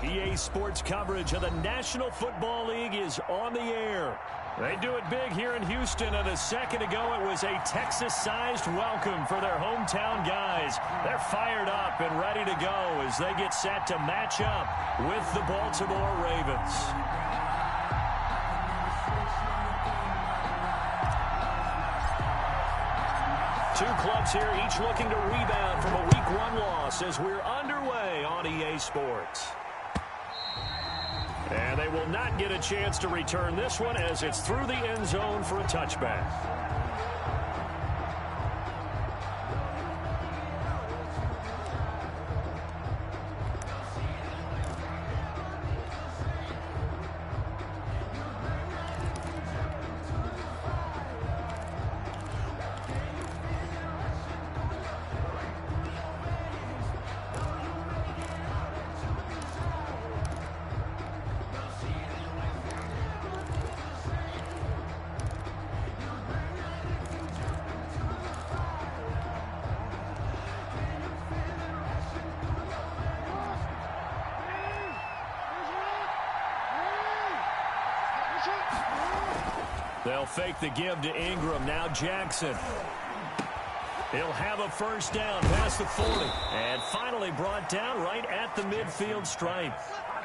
EA Sports coverage of the National Football League is on the air. They do it big here in Houston, and a second ago it was a Texas-sized welcome for their hometown guys. They're fired up and ready to go as they get set to match up with the Baltimore Ravens. Two clubs here, each looking to rebound from a Week 1 loss as we're underway on EA Sports. And they will not get a chance to return this one as it's through the end zone for a touchback. They'll fake the give to Ingram. Now Jackson. He'll have a first down past the 40. And finally brought down right at the midfield stripe.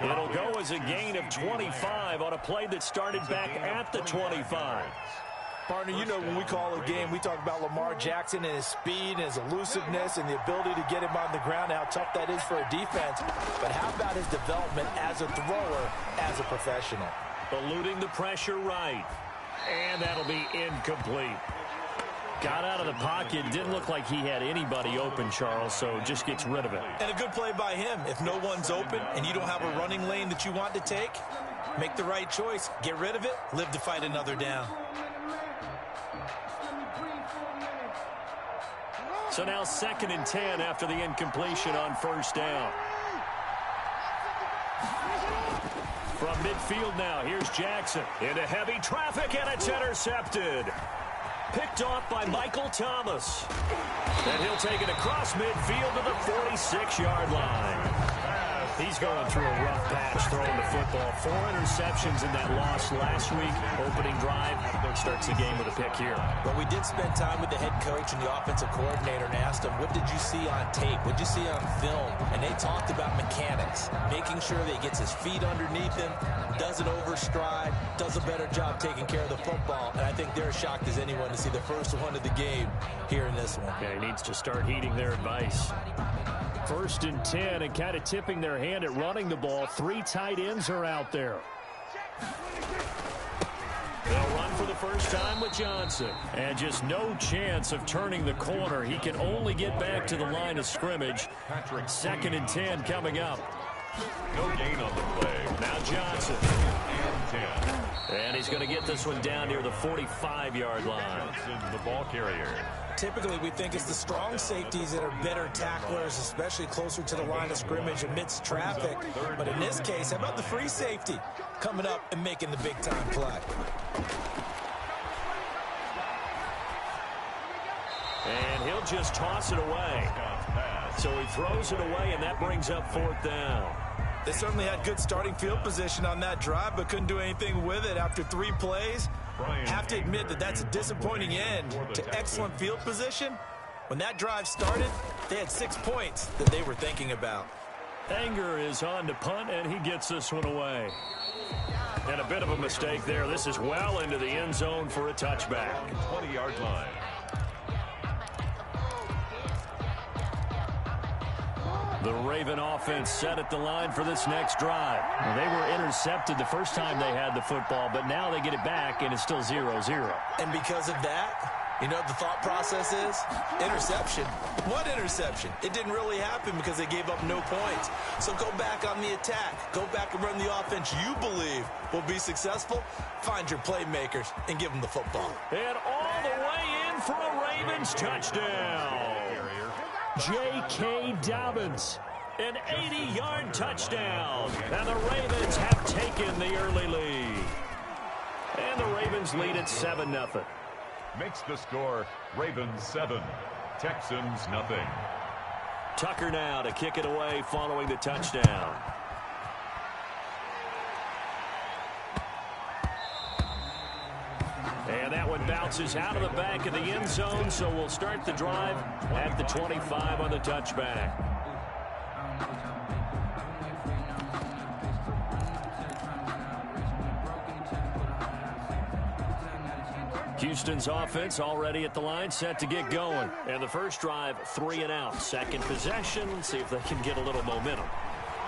It'll go as a gain of 25 on a play that started back at the 25. Partner, you know when we call a game, we talk about Lamar Jackson and his speed and his elusiveness and the ability to get him on the ground, how tough that is for a defense. But how about his development as a thrower, as a professional? Eluding the pressure right. And that'll be incomplete. Got out of the pocket. Didn't look like he had anybody open, Charles, so just gets rid of it. And a good play by him. If no one's open and you don't have a running lane that you want to take, make the right choice. Get rid of it. Live to fight another down. So now 2nd and 10 after the incompletion on first down. From midfield now, here's Jackson. Into heavy traffic, and it's intercepted. Picked off by Michael Thomas. And he'll take it across midfield to the 46-yard line. He's going through a rough patch throwing the football. 4 interceptions in that loss last week. Opening drive starts the game with a pick here. But we did spend time with the head coach and the offensive coordinator and asked him, what did you see on tape? What did you see on film? And they talked about mechanics, making sure that he gets his feet underneath him, doesn't overstride, does a better job taking care of the football. And I think they're as shocked as anyone to see the first one of the game here in this one. Yeah, he needs to start heeding their advice. 1st and 10, and kind of tipping their hand at running the ball. 3 tight ends are out there. They'll run for the first time with Johnson. And just no chance of turning the corner. He can only get back to the line of scrimmage. 2nd and 10 coming up. No gain on the play. Now Johnson. And 10. And he's going to get this one down near the 45-yard line. Johnson, the ball carrier. Typically, we think it's the strong safeties that are better tacklers, especially closer to the line of scrimmage amidst traffic. But in this case, how about the free safety coming up and making the big-time play? And he'll just toss it away. So he throws it away, and that brings up 4th down. They certainly had good starting field position on that drive, but couldn't do anything with it after 3 plays. Have to admit that that's a disappointing end to excellent field position. When that drive started, they had 6 points that they were thinking about. Anger is on to punt, and he gets this one away. And a bit of a mistake there. This is well into the end zone for a touchback. 20-yard line. The Raven offense set at the line for this next drive. Well, they were intercepted the first time they had the football, but now they get it back, and it's still 0-0. And because of that, you know what the thought process is? Interception. What interception? It didn't really happen because they gave up no points. So go back on the attack. Go back and run the offense you believe will be successful. Find your playmakers and give them the football. And all the way in for a Ravens touchdown. J.K. Dobbins, an 80-yard touchdown. And the Ravens have taken the early lead. And the Ravens lead at 7-0. Makes the score Ravens 7, Texans nothing. Tucker now to kick it away following the touchdown. And that one bounces out of the back of the end zone, so we'll start the drive at the 25 on the touchback. Houston's offense already at the line, set to get going. And the first drive, 3 and out. Second possession, see if they can get a little momentum.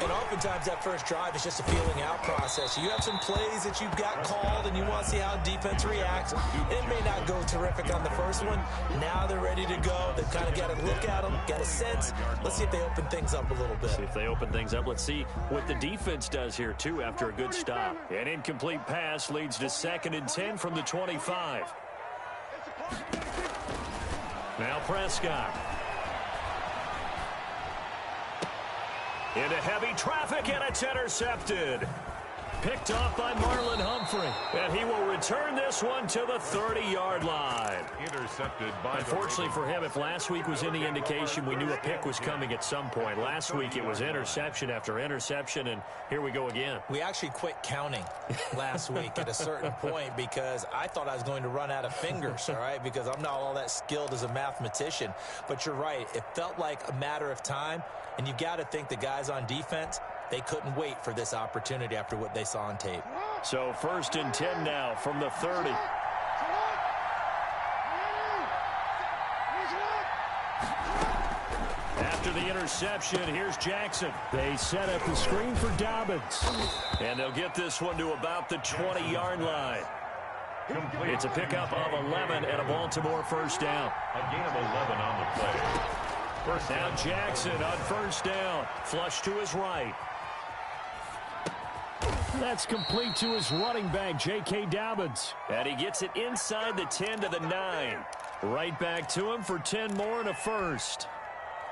And oftentimes that first drive is just a feeling out process. You have some plays that you've got called and you want to see how defense reacts. It may not go terrific on the first one. Now they're ready to go. They've kind of got to look at them, get a sense. Let's see if they open things up a little bit. See if they open things up. Let's see what the defense does here, too, after a good stop. An incomplete pass leads to 2nd and 10 from the 25. Now Prescott. Into heavy traffic, and it's intercepted. Picked off by Marlon Humphrey. And he will return this one to the 30-yard line. Intercepted by Unfortunately for him, if last week was any indication, we knew a pick was coming at some point. Last week it was interception after interception, and here we go again. We actually quit counting last week at a certain point because I thought I was going to run out of fingers, all right, because I'm not all that skilled as a mathematician. But you're right. It felt like a matter of time, and you've got to think the guys on defense, they couldn't wait for this opportunity after what they saw on tape. So 1st and 10 now from the 30. After the interception, here's Jackson. They set up the screen for Dobbins. And they'll get this one to about the 20-yard line. It's a pickup of 11 and a Baltimore first down. A gain of 11 on the play. First now down. Jackson on first down. Flush to his right. That's complete to his running back, J.K. Dobbins. And he gets it inside the 10 to the 9. Right back to him for 10 more and a first.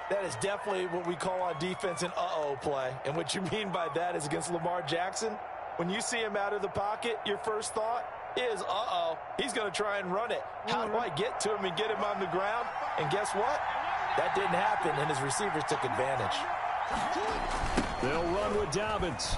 That is definitely what we call on defense an uh-oh play. And what you mean by that is against Lamar Jackson, when you see him out of the pocket, your first thought is, uh-oh, he's going to try and run it. How do I get to him and get him on the ground? And guess what? That didn't happen, and his receivers took advantage. They'll run with Dobbins.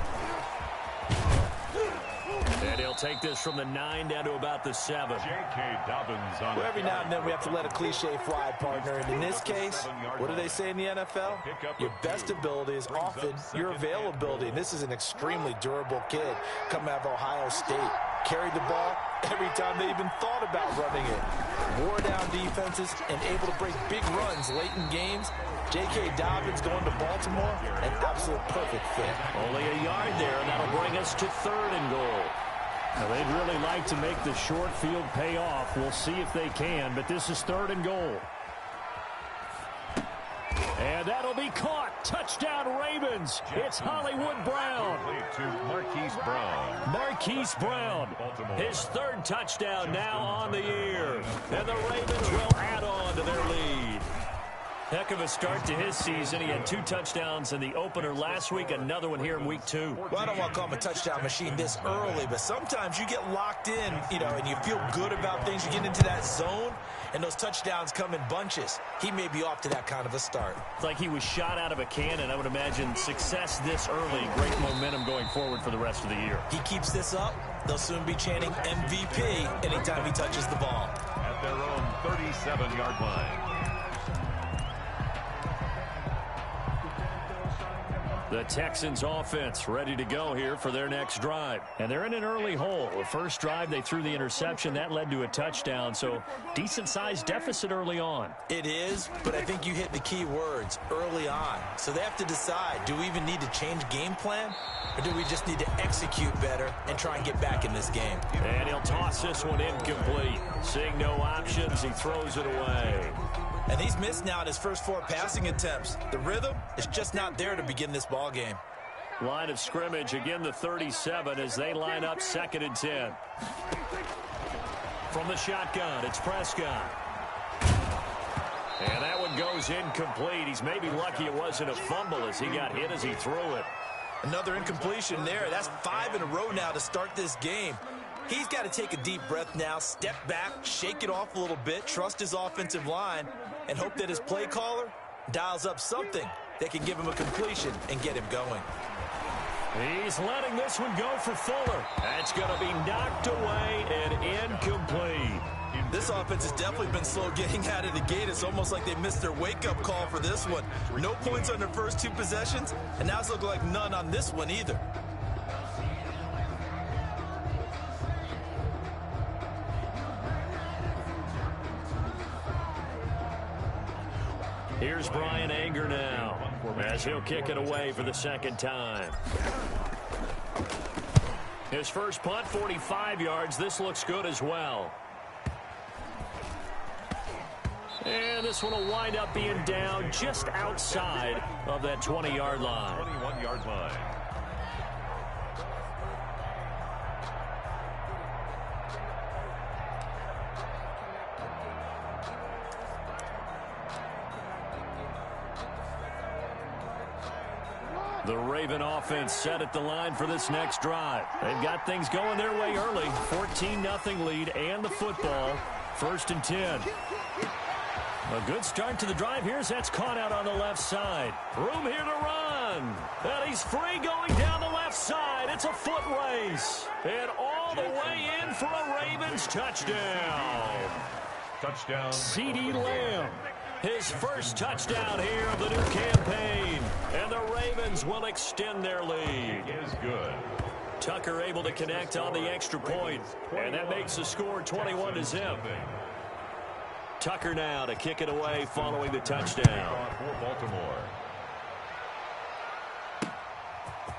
And he'll take this from the 9 down to about the 7. J.K. Dobbins on Well, every now and then we have to let a cliche fly, partner. And in this case, what do they say in the NFL? Your best ability is often your availability. And this is an extremely durable kid coming out of Ohio State. Carried the ball every time they even thought about running it. Wore down defenses and able to break big runs late in games. J.K. Dobbins going to Baltimore, an absolute perfect fit. Only a yard there, and that'll bring us to 3rd and goal. Now, they'd really like to make the short field pay off. We'll see if they can, but this is 3rd and goal. And that'll be caught. Touchdown, Ravens. It's Hollywood Brown. to Marquise Brown. Marquise Brown, his 3rd touchdown now on the year. And the Ravens will add on to their lead. Heck of a start to his season. He had 2 touchdowns in the opener last week, another one here in week 2. Well, I don't want to call him a touchdown machine this early, but sometimes you get locked in, and you feel good about things. You get into that zone, and those touchdowns come in bunches. He may be off to that kind of a start. It's like he was shot out of a cannon. I would imagine success this early, great momentum going forward for the rest of the year. He keeps this up, they'll soon be chanting MVP anytime he touches the ball. At their own 37-yard line. The Texans offense ready to go here for their next drive. And they're in an early hole. The first drive, they threw the interception. That led to a touchdown, so decent-sized deficit early on. It is, but I think you hit the key words, early on. So they have to decide, do we even need to change game plan, or do we just need to execute better and try and get back in this game? And he'll toss this one incomplete. Seeing no options, he throws it away. And he's missed now in his first 4 passing attempts. The rhythm is just not there to begin this ball game. Line of scrimmage, again the 37 as they line up 2nd and 10. From the shotgun, it's Prescott. And that one goes incomplete. He's maybe lucky it wasn't a fumble as he got hit as he threw it. Another incompletion there. That's 5 in a row now to start this game. He's got to take a deep breath now, step back, shake it off a little bit, trust his offensive line, and hope that his play caller dials up something that can give him a completion and get him going. He's letting this one go for Fuller. That's going to be knocked away and incomplete. This offense has definitely been slow getting out of the gate. It's almost like they missed their wake-up call for this one. No points on their first 2 possessions, and now it's looking like none on this one either. Here's Brian Anger now, as he'll kick it away for the second time. His first punt, 45 yards. This looks good as well. And this one will wind up being down just outside of that 20-yard line. 21-yard line. The Raven offense set at the line for this next drive. They've got things going their way early. 14-0 lead and the football. 1st and 10. A good start to the drive here as that's caught out on the left side. Room here to run. And he's free going down the left side. It's a foot race. And all the way in for a Ravens touchdown. Touchdown. CeeDee Lamb. His first touchdown here of the new campaign. And the Ravens will extend their lead. Is good. Tucker able to connect on the extra point. And that makes the score 21-0. Tucker now to kick it away following the touchdown. For Baltimore.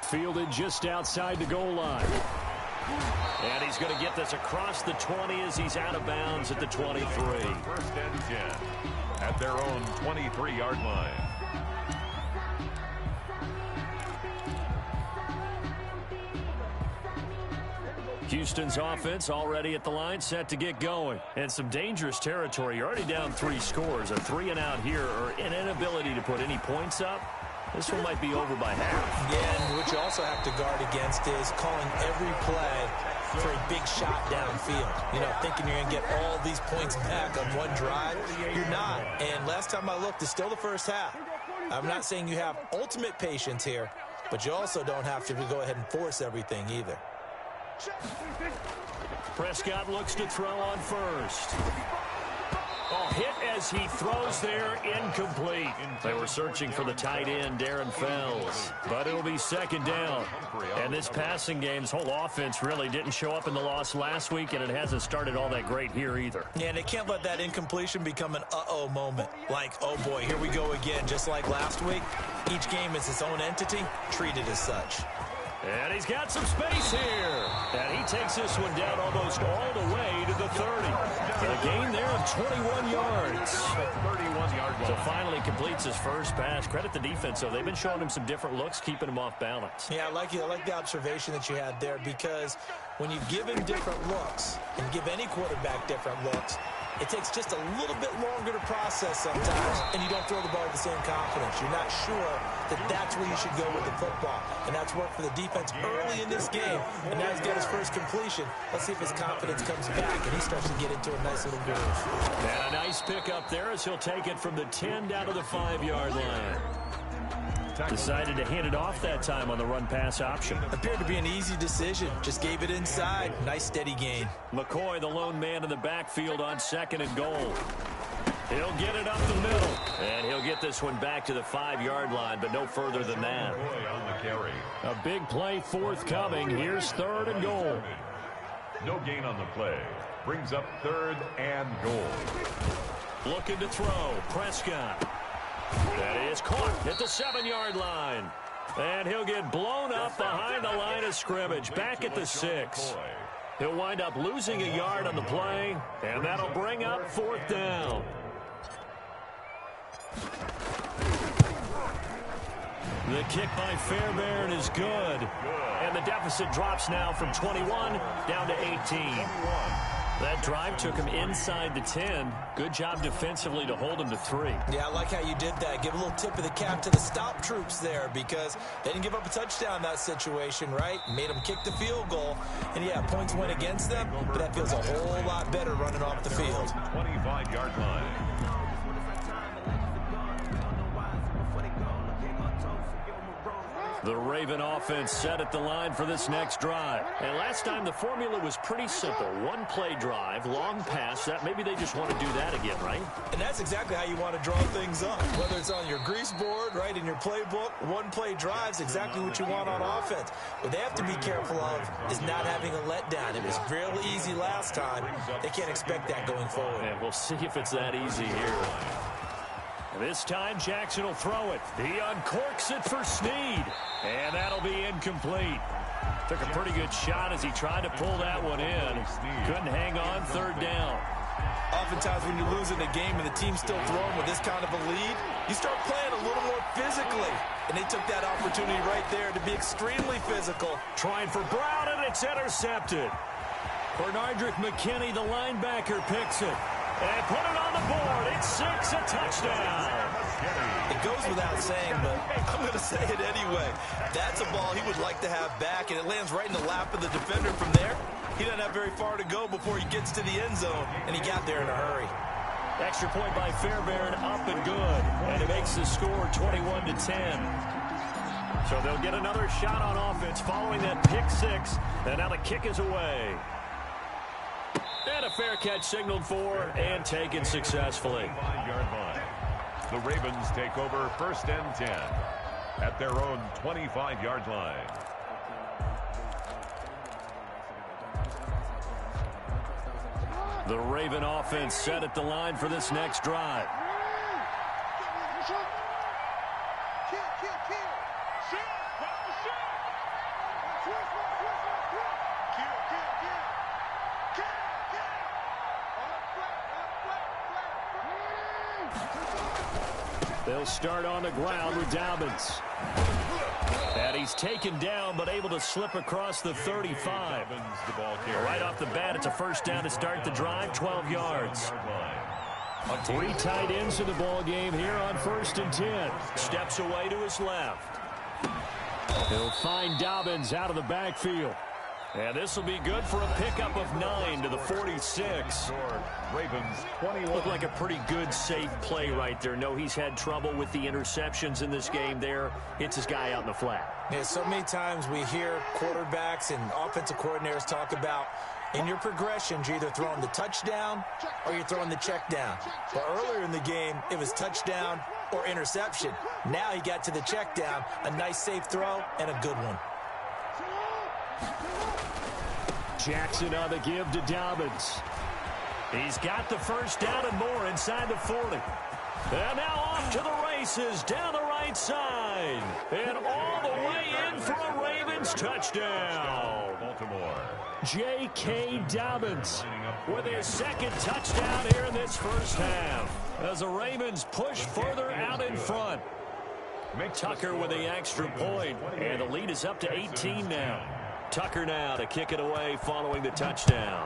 Fielded just outside the goal line. And he's going to get this across the 20 as he's out of bounds at the 23. 1st and 10 at their own 23-yard line. Houston's offense already at the line, set to get going. And some dangerous territory. You're already down 3 scores. A 3-and-out here, or an inability to put any points up. This one might be over by half. Yeah, and what you also have to guard against is calling every play for a big shot downfield. You know, thinking you're going to get all these points back on one drive. You're not. And last time I looked, it's still the first half. I'm not saying you have ultimate patience here, but you also don't have to go ahead and force everything either. Prescott looks to throw on first. Hit as he throws there, incomplete. They were searching for the tight end, Darren Fells. But it'll be 2nd down. And this passing game's whole offense really didn't show up in the loss last week, and it hasn't started all that great here either. Yeah, and they can't let that incompletion become an uh-oh moment. Like, oh boy, here we go again. Just like last week, each game is its own entity, treated as such. And he's got some space here. And he takes this one down almost all the way to the 30. And a gain there of 21 yards. 31-yard line. So finally completes his first pass. Credit the defense, though. They've been showing him some different looks, keeping him off balance. Yeah, I like the observation that you had there, because when you give him different looks and give any quarterback different looks, it takes just a little bit longer to process sometimes, and you don't throw the ball with the same confidence. You're not sure that that's where you should go with the football, and that's worked for the defense early in this game, and now he's got his first completion. Let's see if his confidence comes back, and he starts to get into a nice little groove. And a nice pickup there as he'll take it from the 10 down to the 5-yard line. Decided to hand it off that time on the run-pass option. Appeared to be an easy decision. Just gave it inside. Nice steady gain. McCoy, the lone man in the backfield on 2nd and goal. He'll get it up the middle. And he'll get this one back to the 5-yard line, but no further than that. On the carry. A big play forthcoming. Here's 3rd and goal. No gain on the play. Brings up 3rd and goal. Looking to throw. Prescott. That is caught at the 7-yard line. And he'll get blown up behind the line of scrimmage. Back at the 6. He'll wind up losing a yard on the play, and that'll bring up 4th down. The kick by Fairbairn is good. And the deficit drops now from 21 down to 18. That drive took him inside the 10. Good job defensively to hold him to 3. Yeah, I like how you did that. Give a little tip of the cap to the stop troops there, because they didn't give up a touchdown in that situation, right? Made them kick the field goal. And, yeah, points went against them, but that feels a whole lot better running off the field. 25-yard line. The Raven offense set at the line for this next drive. And last time the formula was pretty simple. One play drive, long pass. That maybe they just want to do that again, right? And that's exactly how you want to draw things up. Whether it's on your grease board, right, in your playbook, one play drives exactly what you want on offense. What they have to be careful of is not having a letdown. It was real easy last time. They can't expect that going forward. And we'll see if it's that easy here. This time, Jackson will throw it. He uncorks it for Snead. And that'll be incomplete. Took a pretty good shot as he tried to pull that one in. Couldn't hang on third down. Oftentimes when you're losing a game and the team's still throwing with this kind of a lead, you start playing a little more physically. And they took that opportunity right there to be extremely physical. Trying for Brown, and it's intercepted. Bernardrick McKinney, the linebacker, picks it. And put it on the board. It's 6, a touchdown. It goes without saying, but I'm going to say it anyway. That's a ball he would like to have back, and it lands right in the lap of the defender from there. He doesn't have very far to go before he gets to the end zone, and he got there in a hurry. Extra point by Fairbairn, up and good. And it makes the score 21-10. So they'll get another shot on offense following that pick 6. And now the kick is away. And a fair catch signaled for and taken successfully. 5-yard line. The Ravens take over 1st and 10 at their own 25-yard line. The Raven offense set at the line for this next drive. They'll start on the ground with Dobbins. And he's taken down, but able to slip across the 35. Right off the bat, it's a first down to start the drive, 12 yards. 3 tight ends in the ball game here on 1st and 10. Steps away to his left. He'll find Dobbins out of the backfield. And this will be good for a pickup of 9 to the 46. Ravens 21. Looked like a pretty good, safe play right there. No, he's had trouble with the interceptions in this game there. Hits his guy out in the flat. Yeah, so many times we hear quarterbacks and offensive coordinators talk about in your progressions, you're either throwing the touchdown or you're throwing the check down. But earlier in the game, it was touchdown or interception. Now he got to the check down, a nice safe throw, and a good one. Jackson on the give to Dobbins. He's got the first down and more inside the 40. And now off to the races down the right side. And all the way in for a Ravens touchdown. Baltimore. J.K. Dobbins with his 2nd touchdown here in this first half. As the Ravens push further out in front. Tucker with the extra point. And the lead is up to 18 now. Tucker now to kick it away following the touchdown.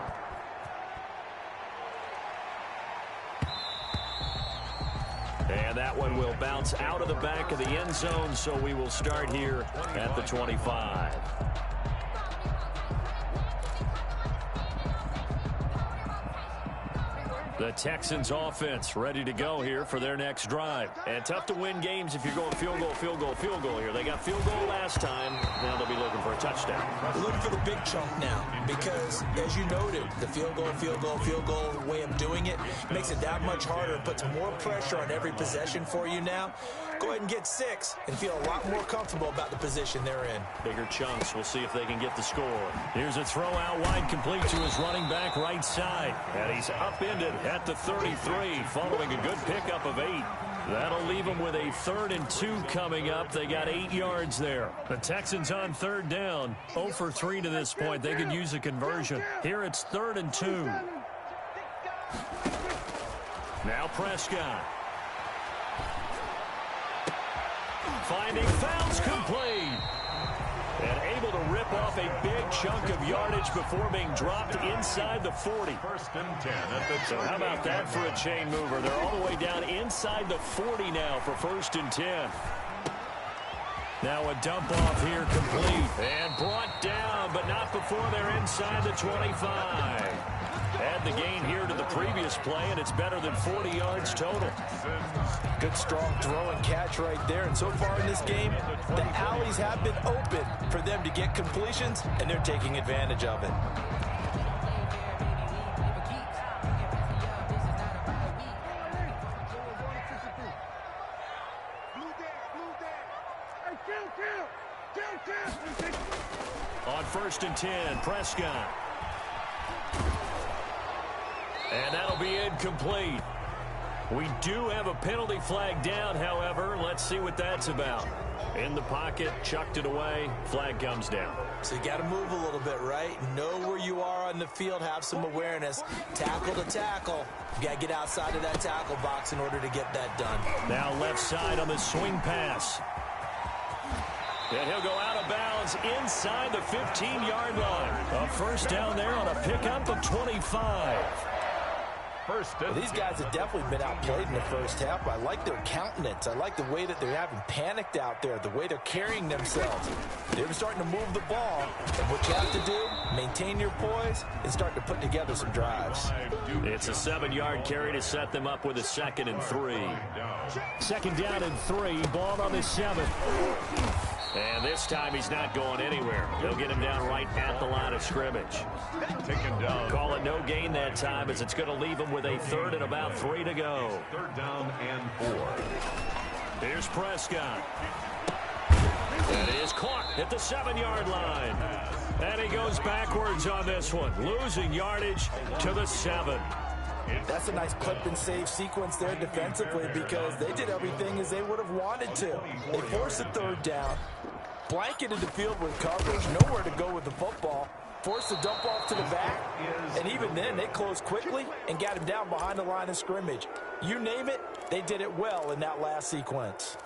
And that one will bounce out of the back of the end zone, so we will start here at the 25. The Texans offense ready to go here for their next drive. And tough to win games if you're going field goal, field goal, field goal here. They got field goal last time. Now they'll be looking for a touchdown. Looking for the big chunk now because, as you noted, the field goal way of doing it makes it that much harder. It puts more pressure on every possession for you now. Go ahead and get 6 and feel a lot more comfortable about the position they're in. Bigger chunks. We'll see if they can get the score. Here's a throw out wide, complete to his running back right side. And he's upended at the 33 following a good pickup of 8. That'll leave them with a 3rd and 2 coming up. They got 8 yards there. The Texans on 3rd down. 0 for 3 to this point. They could use a conversion. Here it's 3rd and 2. Now Prescott. Finding Fouts complete. And able to rip off a big chunk of yardage before being dropped inside the 40. 1st and 10 at the So how about that for a chain mover? They're all the way down inside the 40 now for 1st and 10. Now a dump off here complete. And brought down, but not before they're inside the 25. Add the gain here to the previous play, and it's better than 40 yards total. Good, strong throw and catch right there. And so far in this game, the alleys have been open for them to get completions, and they're taking advantage of it. On 1st and 10, Prescott. And that'll be incomplete. We do have a penalty flag down, however. Let's see what that's about. In the pocket, chucked it away, flag comes down. So you got to move a little bit, right? Know where you are on the field, have some awareness. Tackle to tackle. You got to get outside of that tackle box in order to get that done. Now left side on the swing pass. And he'll go out of bounds inside the 15-yard line. A first down there on a pickup of 25. Well, these guys have definitely been outplayed in the first half. I like their countenance. I like the way that they're having panicked out there, the way they're carrying themselves. They're starting to move the ball. And what you have to do, maintain your poise and start to put together some drives. It's a 7-yard carry to set them up with a 2nd and 3. 2nd down and 3, ball on the 7. And this time he's not going anywhere. They'll get him down right at the line of scrimmage. Taken down. Call it no gain that time, as it's going to leave him with a 3rd and about 3 to go. 3rd down and 4. Here's Prescott. That is caught at the 7-yard line. And he goes backwards on this one, losing yardage to the 7. That's a nice clip and save sequence there defensively, because they did everything as they would have wanted to. They forced the 3rd down, blanketed the field with coverage, nowhere to go with the football, forced the dump off to the back, and even then they closed quickly and got him down behind the line of scrimmage. You name it, they did it well in that last sequence.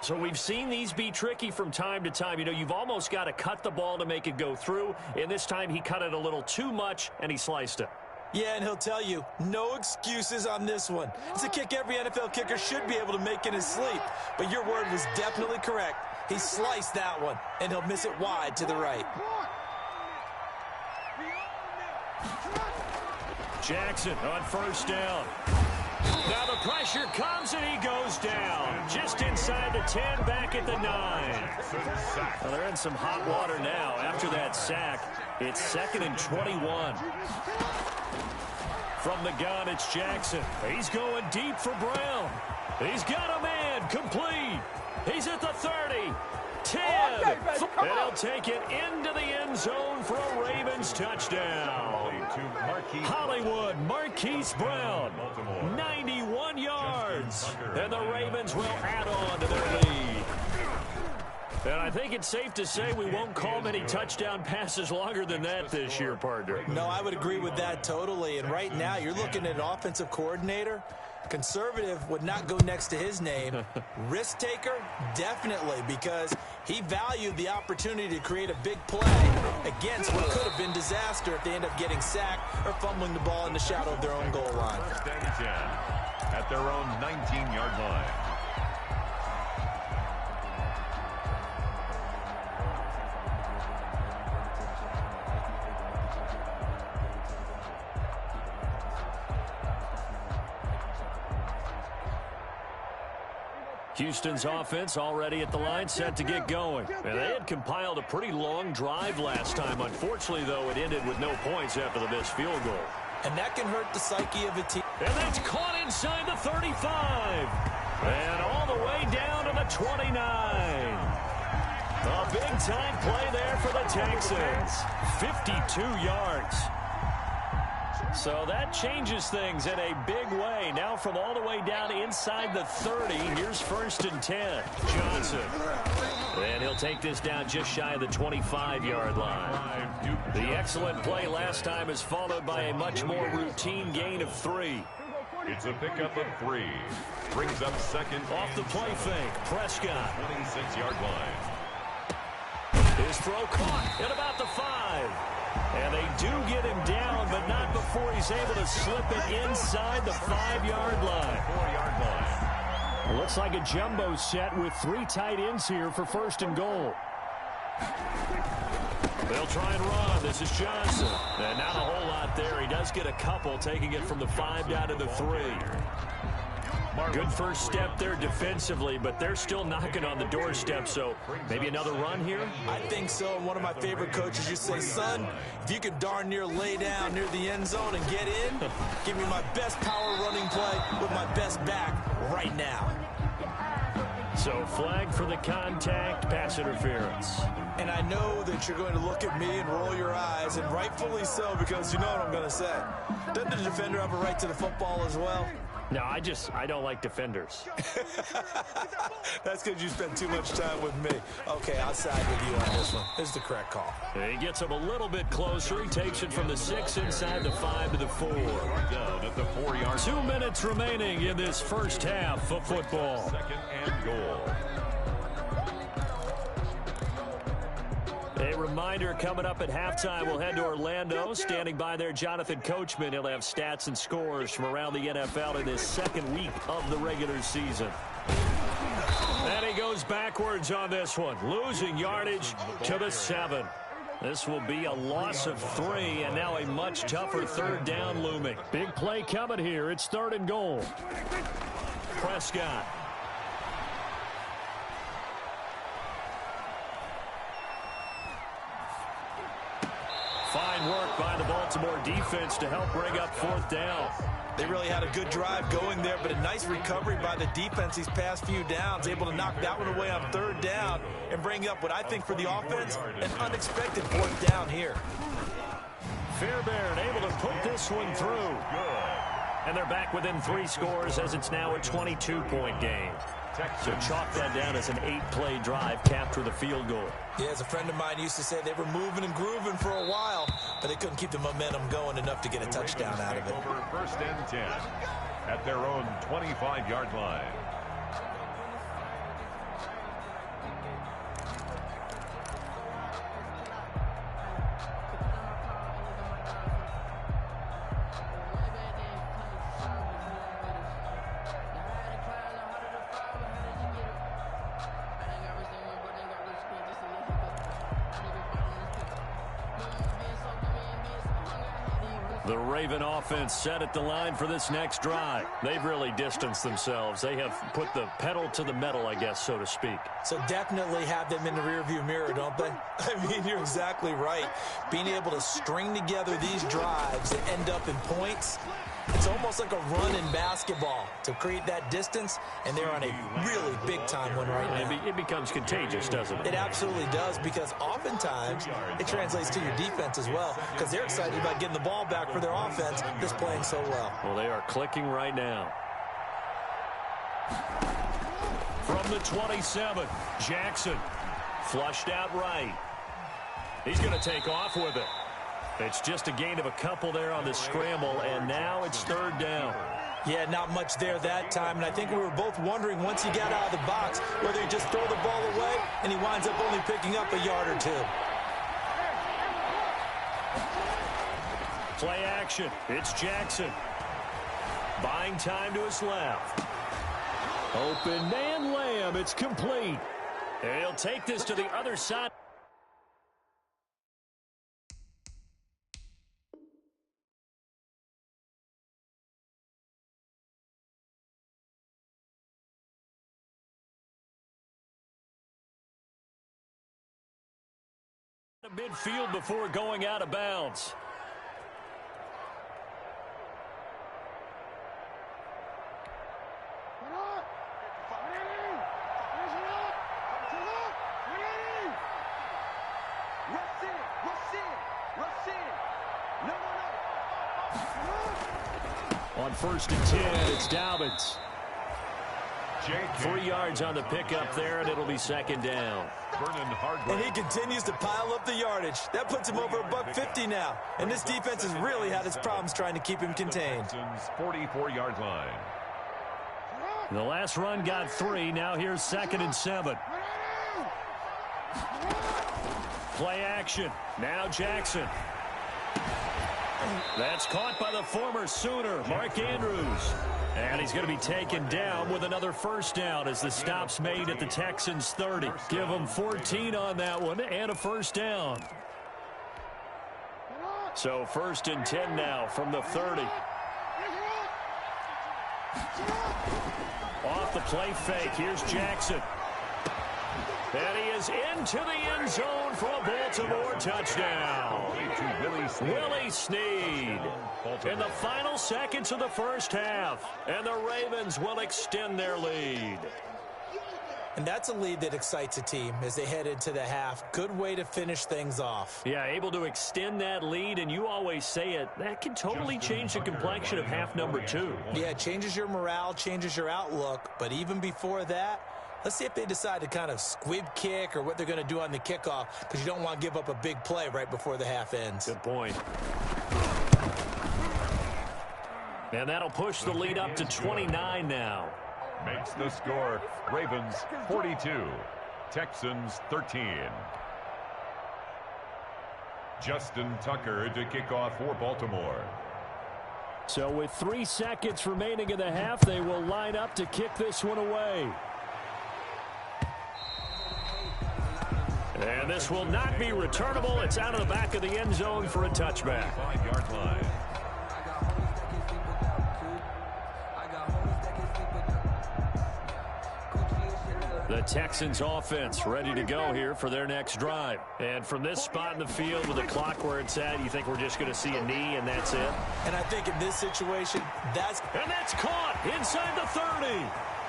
So we've seen these be tricky from time to time. You know, you've almost got to cut the ball to make it go through, and this time he cut it a little too much and he sliced it. Yeah, and he'll tell you, no excuses on this one. It's a kick every NFL kicker should be able to make in his sleep. But your word was definitely correct. He sliced that one, and he'll miss it wide to the right. Jackson on 1st down. Now the pressure comes, and he goes down. Just inside the 10, back at the 9. Well, they're in some hot water now after that sack. It's 2nd and 21. From the gun, it's Jackson. He's going deep for Brown. He's got a man, complete. He's at the 30, 10, and he'll take it into the end zone for a Ravens touchdown. Hollywood, Marquise Brown, 91 yards, and the Ravens will add on to their lead. And I think it's safe to say we won't call many touchdown passes longer than that this year, partner. No, I would agree with that totally. And right now, you're looking at an offensive coordinator. Conservative would not go next to his name. Risk taker, definitely, because he valued the opportunity to create a big play against what could have been disaster if they end up getting sacked or fumbling the ball in the shadow of their own goal line. 1st and 10 at their own 19-yard line. Houston's offense already at the line, set to get going. And they had compiled a pretty long drive last time. Unfortunately, though, it ended with no points after the missed field goal. And that can hurt the psyche of a team. And that's caught inside the 35. And all the way down to the 29. A big-time play there for the Texans. 52 yards. So that changes things in a big way. Now from all the way down inside the 30, here's 1st and 10. Johnson. And he'll take this down just shy of the 25-yard line. The excellent play last time is followed by a much more routine gain of 3. It's a pickup of 3. Brings up 2nd. Off the play fake, Prescott. 26-yard line. His throw caught at about the 5. And they do get him down, but not before he's able to slip it inside the 5-yard line. 4-yard line. Looks like a jumbo set with 3 tight ends here for 1st and goal. They'll try and run. This is Johnson. And not a whole lot there. He does get a couple, taking it from the 5 down to the 3. Good first step there defensively, but they're still knocking on the doorstep, so maybe another run here? I think so. And one of my favorite coaches used to say, son, if you can darn near lay down near the end zone and get in, give me my best power running play with my best back right now. So flag for the contact, pass interference. And I know that you're going to look at me and roll your eyes, and rightfully so, because you know what I'm going to say. Doesn't the defender have a right to the football as well? No, I don't like defenders. That's because you spend too much time with me. Okay, I'll side with you on this one. This is the correct call. He gets him a little bit closer. He takes it from the 6 inside the 5 to the 4. Down at the 4-yard. 2 minutes remaining in this first half of football. 2nd and goal. A reminder, coming up at halftime, we'll head to Orlando. Standing by there, Jonathan Coachman. He'll have stats and scores from around the NFL in this 2nd week of the regular season. And he goes backwards on this one, losing yardage to the 7. This will be a loss of 3, and now a much tougher 3rd down looming. Big play coming here. It's 3rd and goal. Prescott. Fine work by the Baltimore defense to help bring up 4th down. They really had a good drive going there, but a nice recovery by the defense these past few downs, able to knock that one away on 3rd down and bring up what I think for the offense, an unexpected 4th down here. Fairbairn able to put this one through. And they're back within 3 scores as it's now a 22-point game. So chalk that down as an 8-play drive, capture the field goal. Yeah, as a friend of mine used to say, they were moving and grooving for a while, but they couldn't keep the momentum going enough to get a touchdown out of it. Over 1st and 10 at their own 25-yard line. The Raven offense set at the line for this next drive. They've really distanced themselves. They have put the pedal to the metal, I guess, so to speak. So definitely have them in the rearview mirror, don't they? I mean, you're exactly right. Being able to string together these drives that end up in points, it's almost like a run in basketball to create that distance, and they're on a really big-time one right now. It becomes contagious, doesn't it? It absolutely does, because oftentimes it translates to your defense as well, because they're excited about getting the ball back for their offense that's playing so well. Well, they are clicking right now. From the 27, Jackson flushed out right. He's going to take off with it. It's just a gain of a couple there on the scramble, and now it's 3rd down. Yeah, not much there that time, and I think we were both wondering once he got out of the box whether he just throw the ball away, and he winds up only picking up a yard or 2. Play action. It's Jackson. Buying time to his left. Open man Lamb. It's complete. And he'll take this to the other side. Midfield before going out of bounds. On 1st and 10, it's Dobbins. 3 yards on the pickup there, and it'll be 2nd down. And he continues to pile up the yardage. That puts him over $150 now. And this defense has really had its problems trying to keep him contained. 44-yard line. The last run got 3. Now here's 2nd and 7. Play action. Now Jackson. That's caught by the former Sooner, Mark Andrews. And he's going to be taken down with another first down as the stop's made at the Texans' 30. Give them 14 on that one and a first down. So 1st and 10 now from the 30. Off the play fake, here's Jackson. And he is into the end zone for a Baltimore touchdown. Willie Snead in the final seconds of the first half. And the Ravens will extend their lead. And that's a lead that excites a team as they head into the half. Good way to finish things off. Yeah, able to extend that lead, and you always say it, that can totally change the complexion of half number 2. Yeah, it changes your morale, changes your outlook. But even before that, let's see if they decide to kind of squib kick or what they're going to do on the kickoff, because you don't want to give up a big play right before the half ends. Good point. And that'll push the lead up to 29 now. Makes the score Ravens 42, Texans 13. Justin Tucker to kick off for Baltimore. So with 3 seconds remaining in the half, they will line up to kick this one away. And this will not be returnable. It's out of the back of the end zone for a touchback. 5-yard line. The Texans offense ready to go here for their next drive. And from this spot in the field with the clock where it's at, you think we're just going to see a knee and that's it? And I think in this situation, that's caught inside the 30.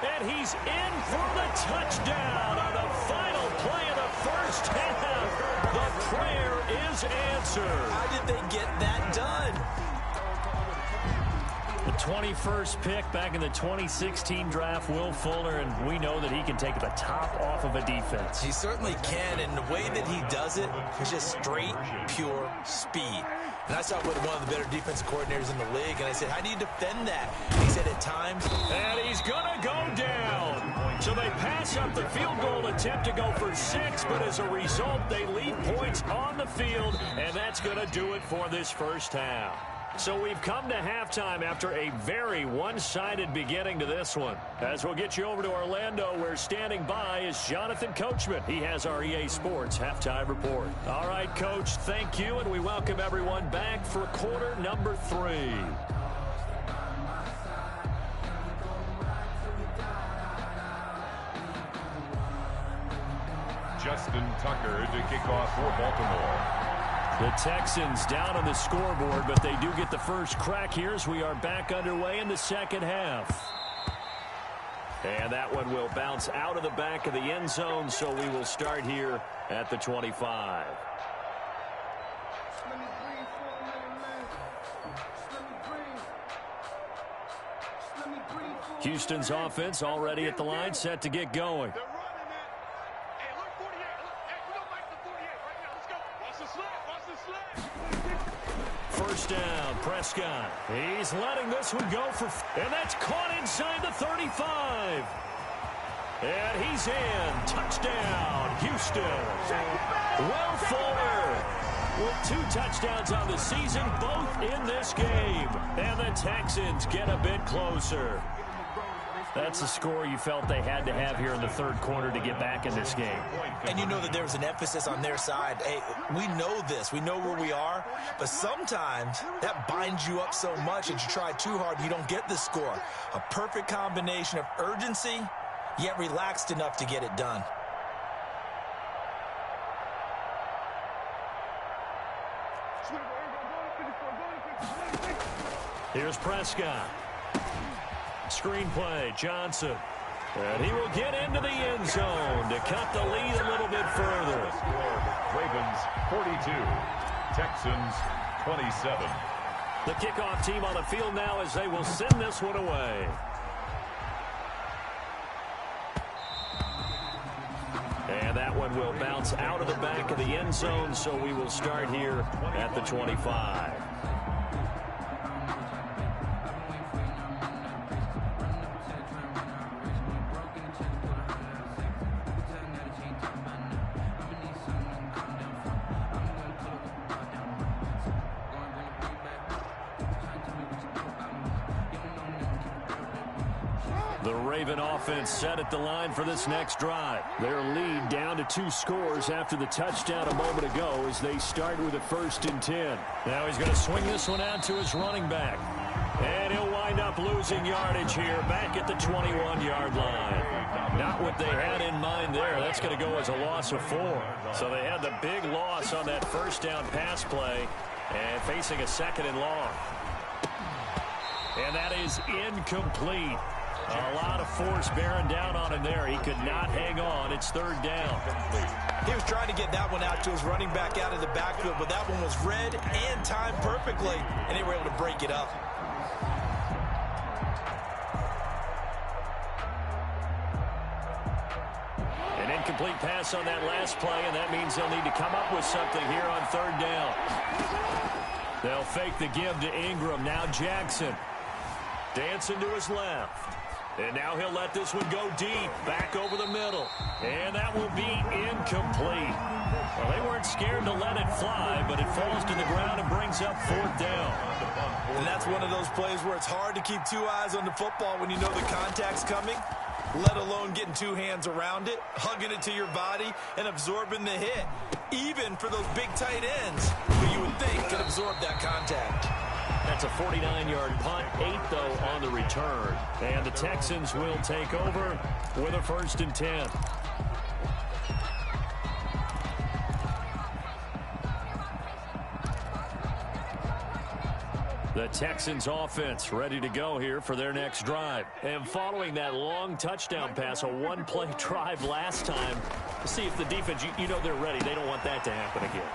And he's in for the touchdown on the final play of the first half. The prayer is answered. How did they get that done? The 21st pick back in the 2016 draft, Will Fuller, and we know that he can take the top off of a defense. He certainly can, and the way that he does it is just straight, pure speed. And I saw it with one of the better defensive coordinators in the league, and I said, how do you defend that? And he said, at times. And he's going to go down. So they pass up the field goal attempt to go for 6, but as a result, they leave points on the field, and that's going to do it for this first half. So we've come to halftime after a very one-sided beginning to this one. As we'll get you over to Orlando, where standing by is Jonathan Coachman. He has our EA Sports halftime report. All right, Coach, thank you, and we welcome everyone back for quarter number 3. Justin Tucker to kick off for Baltimore. The Texans down on the scoreboard, but they do get the first crack here as we are back underway in the second half. And that one will bounce out of the back of the end zone, so we will start here at the 25. Houston's offense already at the line, set to get going. First down, Prescott. He's letting this one go for, and that's caught inside the 35. And he's in. Touchdown, Houston. Will Fuller with 2 touchdowns on the season, both in this game. And the Texans get a bit closer. That's the score you felt they had to have here in the third quarter to get back in this game. And you know that there's an emphasis on their side. Hey, we know this. We know where we are. But sometimes that binds you up so much that you try too hard, you don't get the score. A perfect combination of urgency, yet relaxed enough to get it done. Here's Prescott. Screenplay, Johnson. And he will get into the end zone to cut the lead a little bit further. Ravens 42, Texans 27. The kickoff team on the field now as they will send this one away. And that one will bounce out of the back of the end zone, so we will start here at the 25. The Raven offense set at the line for this next drive. Their lead down to 2 scores after the touchdown a moment ago as they start with a 1st and 10. Now he's going to swing this one out to his running back. And he'll wind up losing yardage here back at the 21-yard line. Not what they had in mind there. That's going to go as a loss of 4. So they had the big loss on that 1st down pass play and facing a 2nd and long. And that is incomplete. A lot of force bearing down on him there. He could not hang on. It's 3rd down. He was trying to get that one out to his running back out of the backfield, but that one was read and timed perfectly, and they were able to break it up. An incomplete pass on that last play, and that means they'll need to come up with something here on 3rd down. They'll fake the give to Ingram. Now Jackson. Dancing to his left. And now he'll let this one go deep, back over the middle. And that will be incomplete. Well, they weren't scared to let it fly, but it falls to the ground and brings up 4th down. And that's one of those plays where it's hard to keep 2 eyes on the football when you know the contact's coming, let alone getting 2 hands around it, hugging it to your body, and absorbing the hit. Even for those big tight ends, who you would think could absorb that contact. That's a 49-yard punt, 8 though on the return. And the Texans will take over with a 1st and 10. The Texans offense ready to go here for their next drive. And following that long touchdown pass, a 1-play drive last time, to see if the defense, you know they're ready. They don't want that to happen again.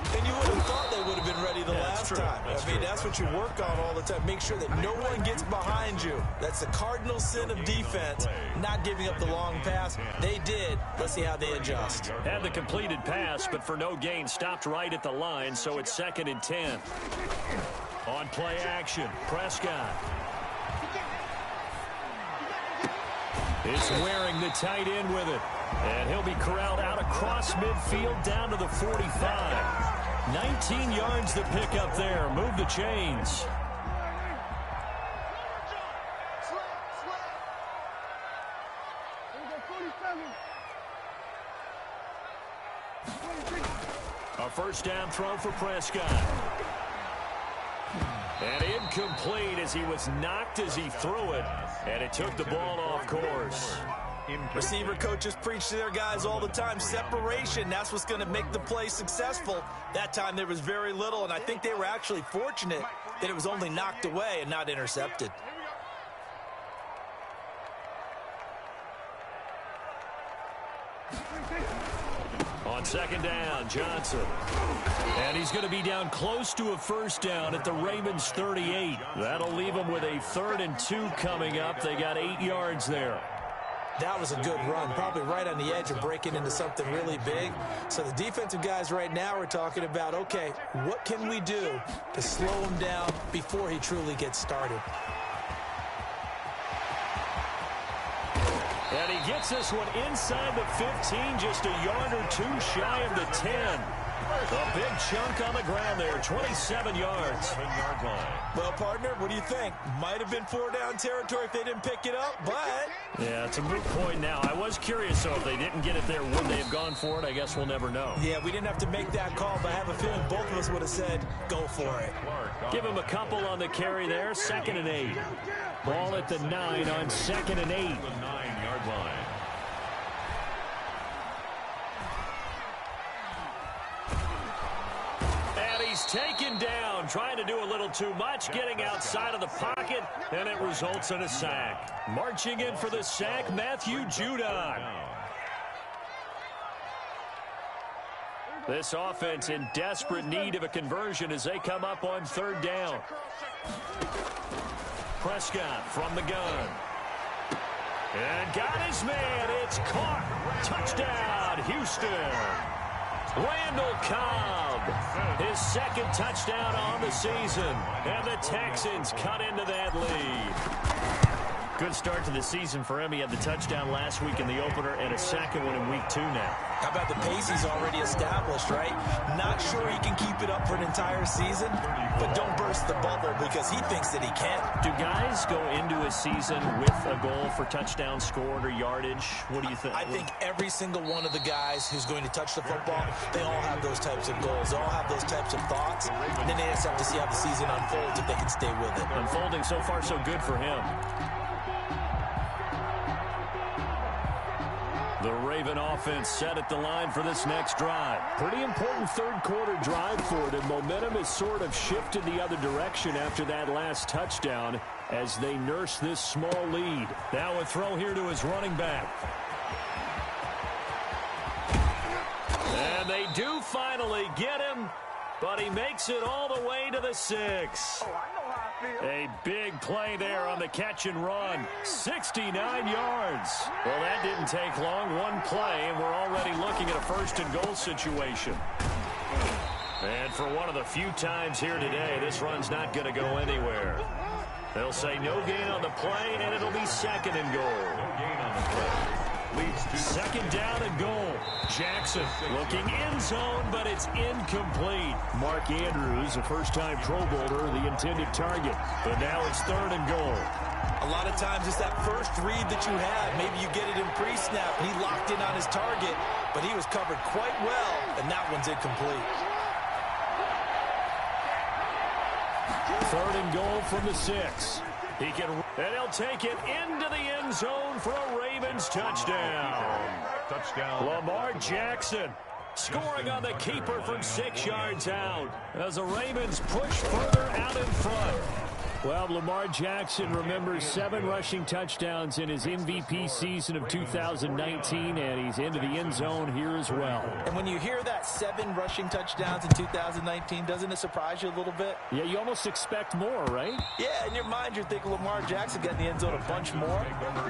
And you would have thought they would have been ready the last time. That's what you work on all the time. Make sure that no one gets behind you. That's the cardinal sin of defense, not giving up the long pass. They did. Let's see how they adjust. Had the completed pass, but for no gain, stopped right at the line, so it's 2nd and 10. On play action, Prescott is wearing the tight end with it. And he'll be corralled out across midfield down to the 45. 19 yards to pick up there. Move the chains. A 1st down throw for Prescott. And incomplete as he was knocked as he threw it. And it took the ball off course. Receiver coaches preach to their guys all the time. Separation, that's what's going to make the play successful. That time there was very little, and I think they were actually fortunate that it was only knocked away and not intercepted. On 2nd down, Johnson. And he's going to be down close to a 1st down at the Ravens 38. That'll leave them with a 3rd and 2 coming up. They got 8 yards there. That was a good run, probably right on the edge of breaking into something really big. So the defensive guys right now are talking about, okay, what can we do to slow him down before he truly gets started? And he gets this one inside the 15, just a yard or 2 shy of the 10. A big chunk on the ground there, 27 yards. Well, partner, what do you think? Might have been 4-down territory if they didn't pick it up, but... Yeah, it's a moot point now. I was curious, though, if they didn't get it there, would they have gone for it? I guess we'll never know. Yeah, we didn't have to make that call, but I have a feeling both of us would have said, go for it. Give him a couple on the carry there, 2nd and 8. Ball at the 9 on 2nd and 8. The 9-yard line. He's taken down, trying to do a little too much, getting outside of the pocket, and it results in a sack. Marching in for the sack, Matthew Judon. This offense in desperate need of a conversion as they come up on 3rd down. Prescott from the gun. And got his man. It's caught. Touchdown, Houston. Randall Cobb, his 2nd touchdown on the season, and the Texans cut into that lead. Good start to the season for him. He had the touchdown last week in the opener and a second one in week 2 now. How about the pace he's already established, right? Not sure he can keep it up for an entire season, but don't burst the bubble because he thinks that he can. Do guys go into a season with a goal for touchdown scored or yardage? What do you think? I think every single one of the guys who's going to touch the football, they all have those types of goals. They all have those types of thoughts. And then they just have to see how the season unfolds if they can stay with it. Unfolding so far so good for him. The Raven offense set at the line for this next drive. Pretty important third quarter drive for them. Momentum has sort of shifted the other direction after that last touchdown as they nurse this small lead. Now a throw here to his running back. And they do finally get him, but he makes it all the way to the 6. A big play there on the catch and run. 69 yards. Well, that didn't take long. One play, and we're already looking at a first-and-goal situation. And for one of the few times here today, this run's not going to go anywhere. They'll say no gain on the play, and it'll be second and goal. No gain on the play. Leads to second down and goal. Jackson looking end zone, but it's incomplete. Mark Andrews, a first-time Pro Bowler, the intended target. But now it's third and goal. A lot of times it's that first read that you have. Maybe you get it in pre-snap, and he locked in on his target, but he was covered quite well, and that one's incomplete. Third and goal from the 6. He can, and he'll take it into the end zone for a Ravens touchdown. Lamar Jackson scoring on the keeper from 6 yards out as the Ravens push further out in front. Well, Lamar Jackson remembers 7 rushing touchdowns in his MVP season of 2019, and he's into the end zone here as well. And when you hear that 7 rushing touchdowns in 2019, doesn't it surprise you a little bit? Yeah, you almost expect more, right? Yeah, in your mind, you're thinking Lamar Jackson got in the end zone a bunch more.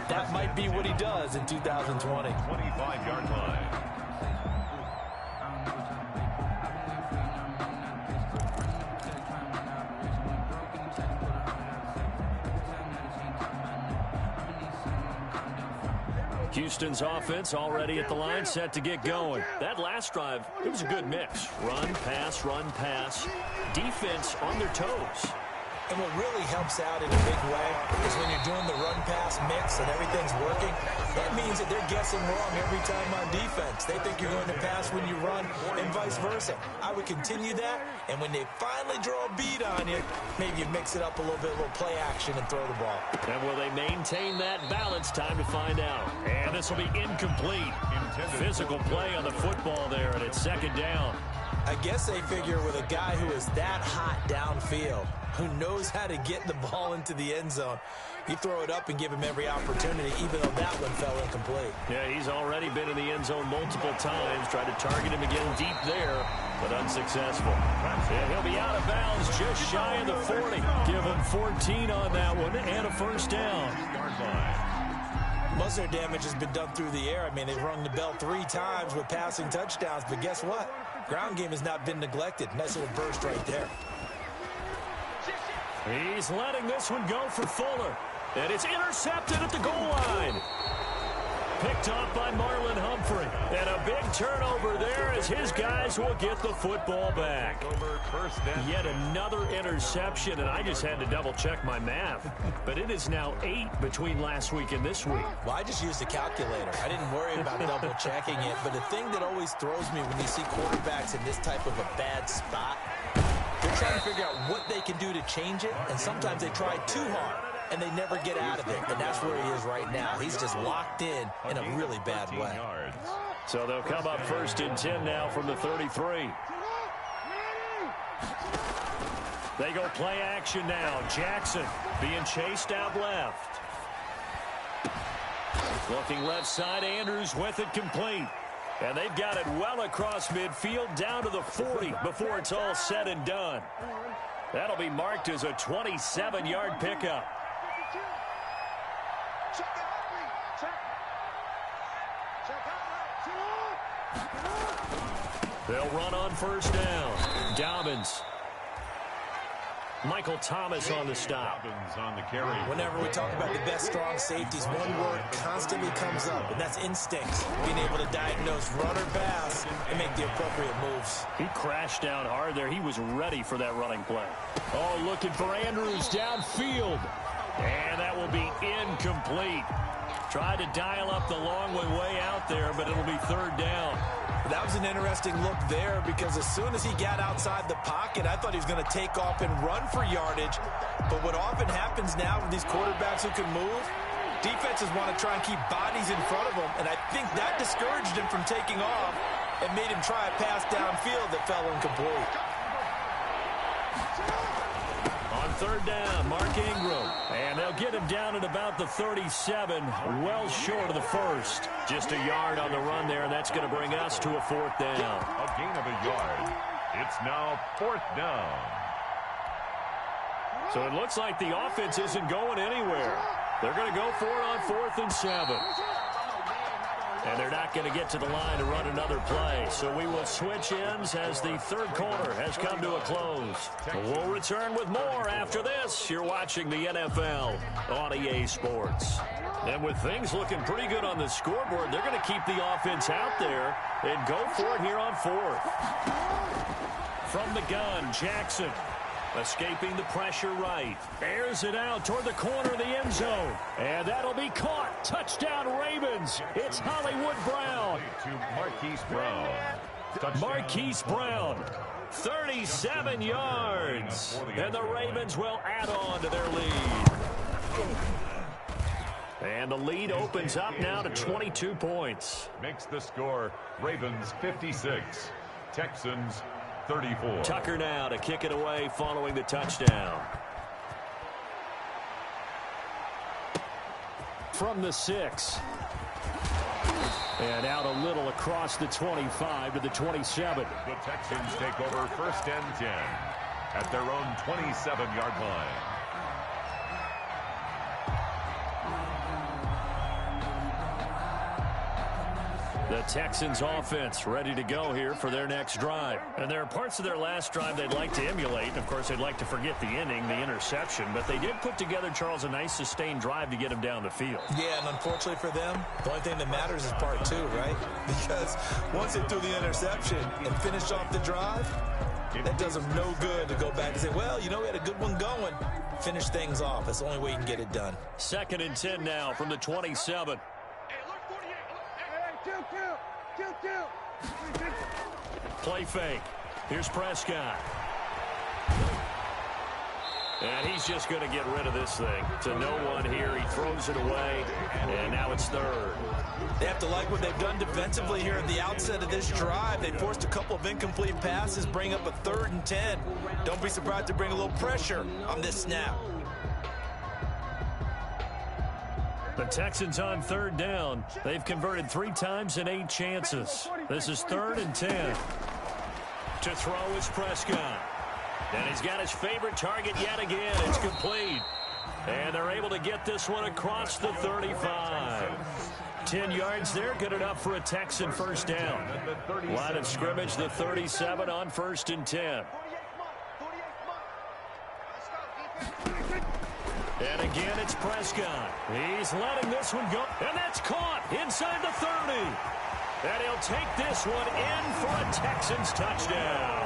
That might be what he does in 2020. 25-yard line. Houston's offense already at the line, set to get going. That last drive, it was a good mix. Run, pass, defense on their toes. And what really helps out in a big way is when you're doing the run-pass mix and everything's working, that means that they're guessing wrong every time on defense. They think you're going to pass when you run and vice versa. I would continue that, and when they finally draw a beat on you, maybe you mix it up a little bit, a little play action, and throw the ball. And will they maintain that balance? Time to find out. And this will be incomplete. Physical play on the football there, and it's second down. I guess they figure with a guy who is that hot downfield, who knows how to get the ball into the end zone, you throw it up and give him every opportunity, even though that one fell incomplete. Yeah, he's already been in the end zone multiple times, tried to target him again deep there, but unsuccessful. And he'll be out of bounds just shy of the 40. Give him 14 on that one and a first down. Most of their damage has been done through the air. I mean, they've rung the bell 3 times with passing touchdowns, but guess what? Ground game has not been neglected. Nice little burst right there. He's letting this one go for Fuller. And it's intercepted at the goal line. Picked off by Marlon Humphrey. And a big turnover there as his guys will get the football back. Yet another interception, and I just had to double-check my math. But it is now 8 between last week and this week. Well, I just used a calculator. I didn't worry about double-checking it. But the thing that always throws me when you see quarterbacks in this type of a bad spot, they're trying to figure out what they can do to change it, and sometimes they try too hard, and they never get out of it. And that's where he is right now. He's just locked in a really bad way. So they'll come up first and 10 now from the 33. They go play action now. Jackson being chased out left. Looking left side, Andrews with it complete. And they've got it well across midfield down to the 40 before it's all said and done. That'll be marked as a 27-yard pickup. They'll run on first down. Dobbins Michael Thomas on the stop. On the carry. Whenever we talk about the best strong safeties, one word constantly comes up, and that's instincts. Being able to diagnose run or pass and make the appropriate moves. He crashed down hard there. He was ready for that running play. Oh, looking for Andrews downfield. And that will be incomplete. Tried to dial up the long way out there, but it'll be third down. That was an interesting look there because as soon as he got outside the pocket, I thought he was going to take off and run for yardage. But what often happens now with these quarterbacks who can move, defenses want to try and keep bodies in front of them, and I think that discouraged him from taking off and made him try a pass downfield that fell incomplete. On third down, Mark Ingram. And they'll get him down at about the 37, well short of the first. Just a yard on the run there, and that's going to bring us to a fourth down. A gain of a yard. It's now fourth down. So it looks like the offense isn't going anywhere. They're going to go for it on 4th and 7. And they're not going to get to the line to run another play. So we will switch ends as the third quarter has come to a close. We'll return with more after this. You're watching the NFL on EA Sports. And with things looking pretty good on the scoreboard, they're going to keep the offense out there and go for it here on 4th. From the gun, Jackson. Escaping the pressure right. Airs it out toward the corner of the end zone. And that'll be caught. Touchdown Ravens. It's Hollywood Brown. To Marquise Brown. Touchdown. Marquise Brown. 37 yards. And the Ravens will add on to their lead. And the lead opens up now to 22 points. Makes the score Ravens 56. Texans 34. Tucker now to kick it away following the touchdown. From the 6. And out a little across the 25 to the 27. The Texans take over 1st and 10 at their own 27-yard line. The Texans offense ready to go here for their next drive. And there are parts of their last drive they'd like to emulate. Of course, they'd like to forget the inning, the interception. But they did put together, Charles, a nice sustained drive to get him down the field. Yeah, and unfortunately for them, the only thing that matters is part 2, right? Because once they threw the interception and finished off the drive, that does them no good to go back and say, well, you know, we had a good one going. Finish things off. That's the only way you can get it done. 2nd and 10 now from the 27. Play fake. Here's Prescott. And he's just going to get rid of this thing. To no one here. He throws it away. And now it's 3rd. They have to like what they've done defensively here at the outset of this drive. They forced a couple of incomplete passes, bring up a 3rd and 10. Don't be surprised to bring a little pressure on this snap. The Texans on 3rd down. They've converted 3 times in 8 chances. This is 3rd and 10. To throw is Prescott. And he's got his favorite target yet again. It's complete. And they're able to get this one across the 35. 10 yards there, good enough for a Texan first down. Line of scrimmage, the 37 on 1st and 10. And again, it's Prescott. He's letting this one go. And that's caught inside the 30. And he'll take this one in for a Texans touchdown.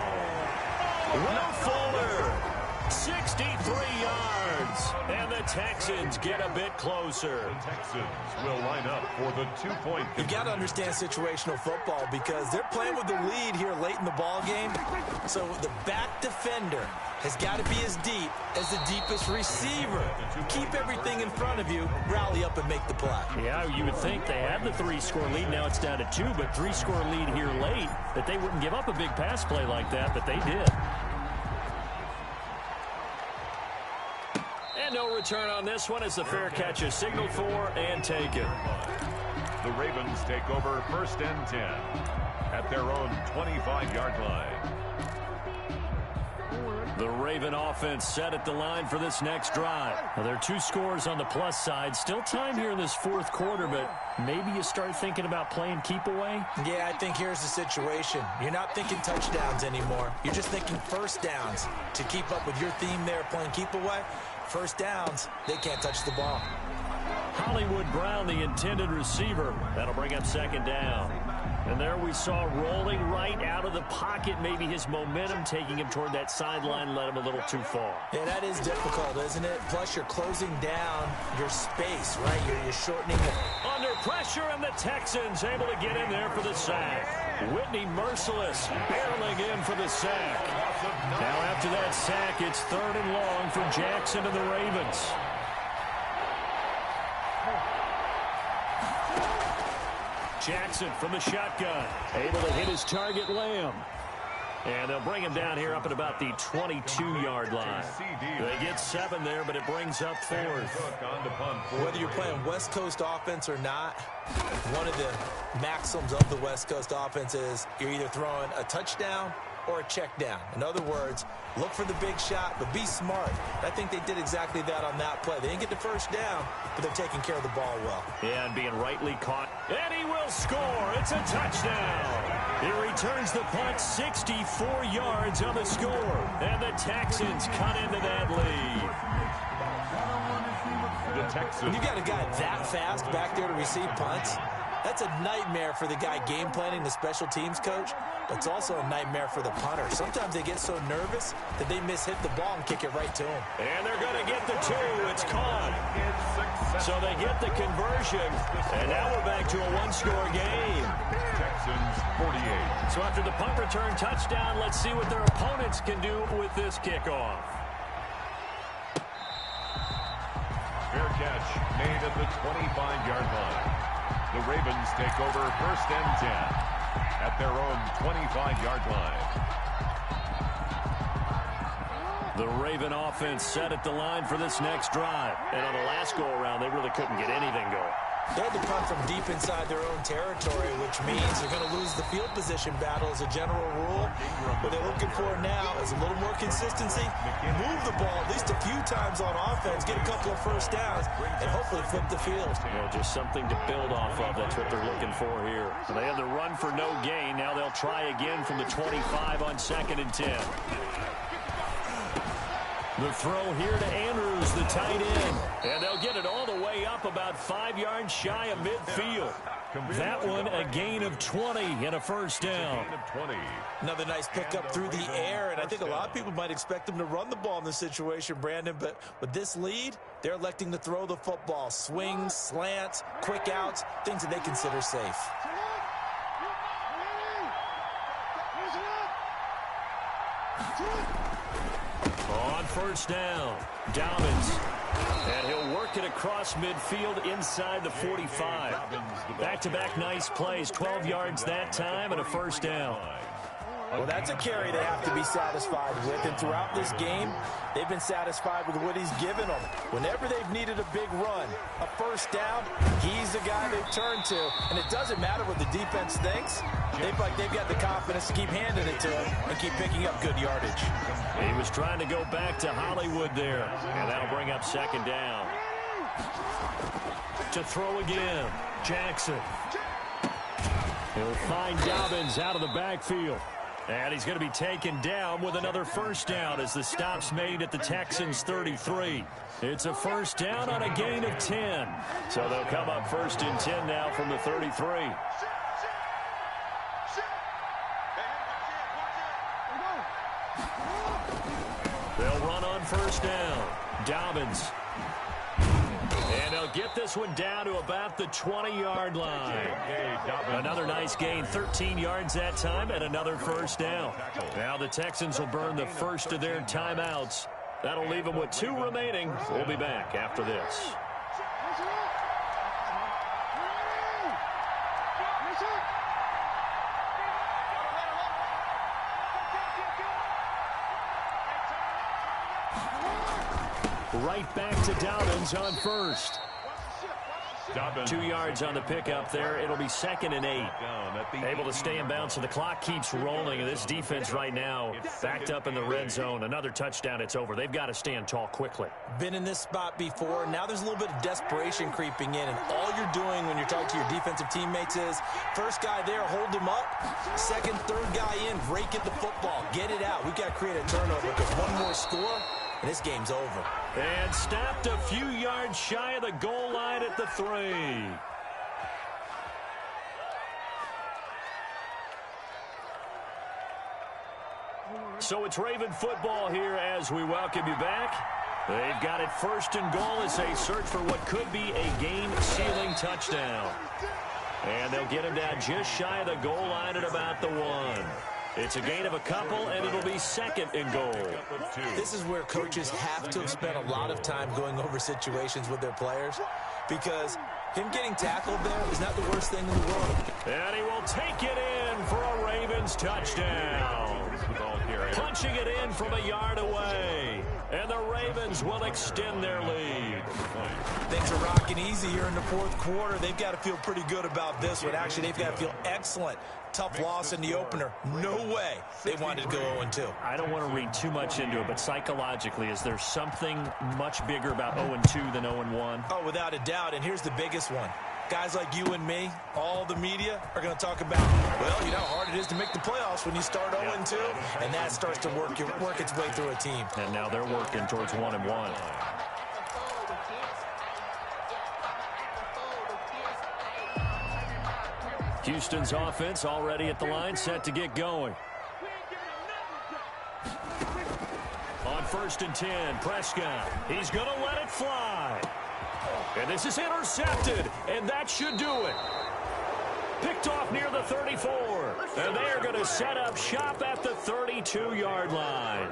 Will Fuller, 63 yards. And the Texans get a bit closer. The Texans will line up for the 2-point. You've got to understand situational football because they're playing with the lead here late in the ball game. So the back defender has got to be as deep as the deepest receiver. Keep everything in front of you, rally up and make the play. Yeah, you would think they had the 3-score lead. Now it's down to 2, but 3-score lead here late, that they wouldn't give up a big pass play like that, but they did. And no return on this one as the fair catch is signaled for and taken. The Ravens take over 1st and 10 at their own 25-yard line. The Raven offense set at the line for this next drive. Now, there are 2 scores on the plus side. Still time here in this fourth quarter, but maybe you start thinking about playing keep away? Yeah, I think here's the situation. You're not thinking touchdowns anymore. You're just thinking first downs. To keep up with your theme there, playing keep away, first downs, they can't touch the ball. Hollywood Brown, the intended receiver. That'll bring up second down. And there we saw rolling right out of the pocket. Maybe his momentum taking him toward that sideline led him a little too far. Yeah, that is difficult, isn't it? Plus, you're closing down your space, right? You're shortening it. Under pressure, and the Texans able to get in there for the sack. Whitney Merciless barreling in for the sack. Now after that sack, it's 3rd and long for Jackson and the Ravens. Jackson from the shotgun, able to hit his target, Lamb. And they'll bring him down here up at about the 22-yard line. They get 7 there, but it brings up 4th. Whether you're playing West Coast offense or not, one of the maxims of the West Coast offense is you're either throwing a touchdown or a check down. In other words, look for the big shot, but be smart. I think they did exactly that on that play. They didn't get the first down, but they're taking care of the ball well. Yeah, and being rightly caught. And he will score. It's a touchdown. He returns the punt, 64 yards on the score. And the Texans cut into that lead. The Texans. When you got a guy that fast back there to receive punts, that's a nightmare for the guy game planning, the special teams coach. But it's also a nightmare for the punter. Sometimes they get so nervous that they mishit the ball and kick it right to him. And they're going to get the 2. It's caught. So they get the conversion. And now we're back to a 1-score game. Texans 48. So after the punt return touchdown, let's see what their opponents can do with this kickoff. Fair catch made at the 25-yard line. The Ravens take over 1st and 10 at their own 25-yard line. The Raven offense set at the line for this next drive. And on the last go-around, they really couldn't get anything going. They had to punt from deep inside their own territory, which means they're going to lose the field position battle as a general rule. What they're looking for now is a little more consistency, move the ball at least a few times on offense, get a couple of first downs, and hopefully flip the field. Well, just something to build off of. That's what they're looking for here. So they had the run for no gain. Now they'll try again from the 25 on 2nd and 10. The throw here to Andrews, the tight end. And they'll get it all the way up about 5 yards shy of midfield. That one a gain of 20 and a first down. Another nice pickup through the air, and I think a lot of people might expect them to run the ball in this situation, Brandon, but with this lead, they're electing to throw the football. Swings, slants, quick outs, things that they consider safe. On first down, Dobbins. And he'll work it across midfield inside the 45. Back-to-back nice plays, 12 yards that time and a first down. Well, that's a carry they have to be satisfied with, and throughout this game, they've been satisfied with what he's given them. Whenever they've needed a big run, a first down, he's the guy they've turned to. And it doesn't matter what the defense thinks. They've got the confidence to keep handing it to him and keep picking up good yardage. He was trying to go back to Hollywood there, and that'll bring up second down. To throw again, Jackson. He'll find Dobbins out of the backfield. And he's going to be taken down with another first down as the stop's made at the Texans' 33. It's a first down on a gain of 10. So they'll come up 1st and 10 now from the 33. They'll run on first down. Dobbins. And they'll get this one down to about the 20-yard line. Another nice gain, 13 yards that time, and another first down. Now the Texans will burn the first of their timeouts. That'll leave them with 2 remaining. We'll be back after this. Right back to Dobbins on first. 2 yards on the pickup there. It'll be 2nd and 8. Able to stay in bounds, so the clock keeps rolling. And this defense right now backed up in the red zone. Another touchdown, it's over. They've got to stand tall quickly. Been in this spot before. Now there's a little bit of desperation creeping in. And all you're doing when you're talking to your defensive teammates is, first guy there, hold him up. Second, third guy in, rake at the football. Get it out. We've got to create a turnover because one more score, and this game's over. And stopped a few yards shy of the goal line at the 3. So it's Raven football here as we welcome you back. They've got it 1st and goal as they search for what could be a game-sealing touchdown. And they'll get him down just shy of the goal line at about the 1. It's a gain of a couple, and it'll be 2nd and goal. This is where coaches have to have spent a lot of time going over situations with their players, because him getting tackled there is not the worst thing in the world. And he will take it in for a Ravens touchdown. Punching it in from a yard away. And the Ravens will extend their lead. Things are rocking easy here in the 4th quarter. They've got to feel pretty good about this one. Actually, they've got to feel excellent. Tough loss in the opener. No way they wanted to go 0-2. I don't want to read too much into it, but psychologically, is there something much bigger about 0-2 than 0-1? Oh, without a doubt, and here's the biggest one. Guys like you and me, all the media, are going to talk about, well, you know how hard it is to make the playoffs when you start 0-2, and that starts to work its way through a team. And now they're working towards 1-1. Houston's offense already at the line, set to get going. On 1st and 10, Prescott. He's going to let it fly. And this is intercepted, and that should do it. Picked off near the 34. And they're going to set up shop at the 32-yard line.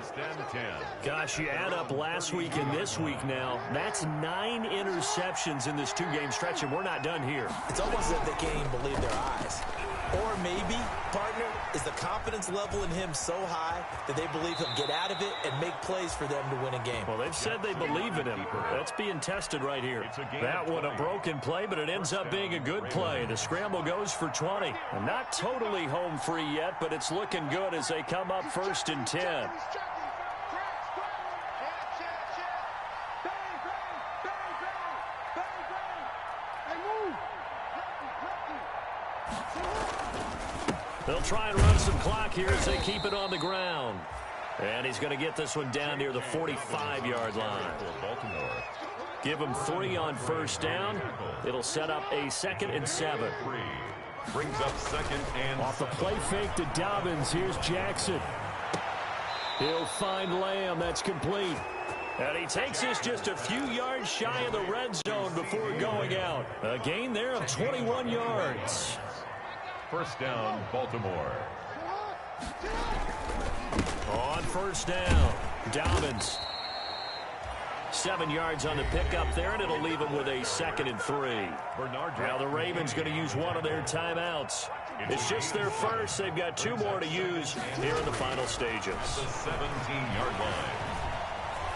Gosh, you add up last week and this week now. That's 9 interceptions in this 2-game stretch, and we're not done here. It's almost as if they can't even believe their eyes. Or maybe, partner, is the confidence level in him so high that they believe he'll get out of it and make plays for them to win a game. Well, they've said they believe in him. That's being tested right here. That one a broken play, but it ends up being a good play. The scramble goes for 20. And not totally home free yet, but it's looking good as they come up 1st and 10. They'll try and run some clock here as they keep it on the ground. And he's going to get this one down near the 45-yard line. Give him 3 on 1st down. It'll set up a 2nd and 7. Brings up 2nd and off the play fake to Dobbins. Here's Jackson. He'll find Lamb. That's complete. And he takes this just a few yards shy of the red zone before going out. A gain there of 21 yards. 1st down, Baltimore. On 1st down, Dobbins. 7 yards on the pickup there, and it'll leave him with a 2nd and 3. Now the Ravens going to use one of their timeouts. It's just their first. They've got 2 more to use here in the final stages. The 17-yard line.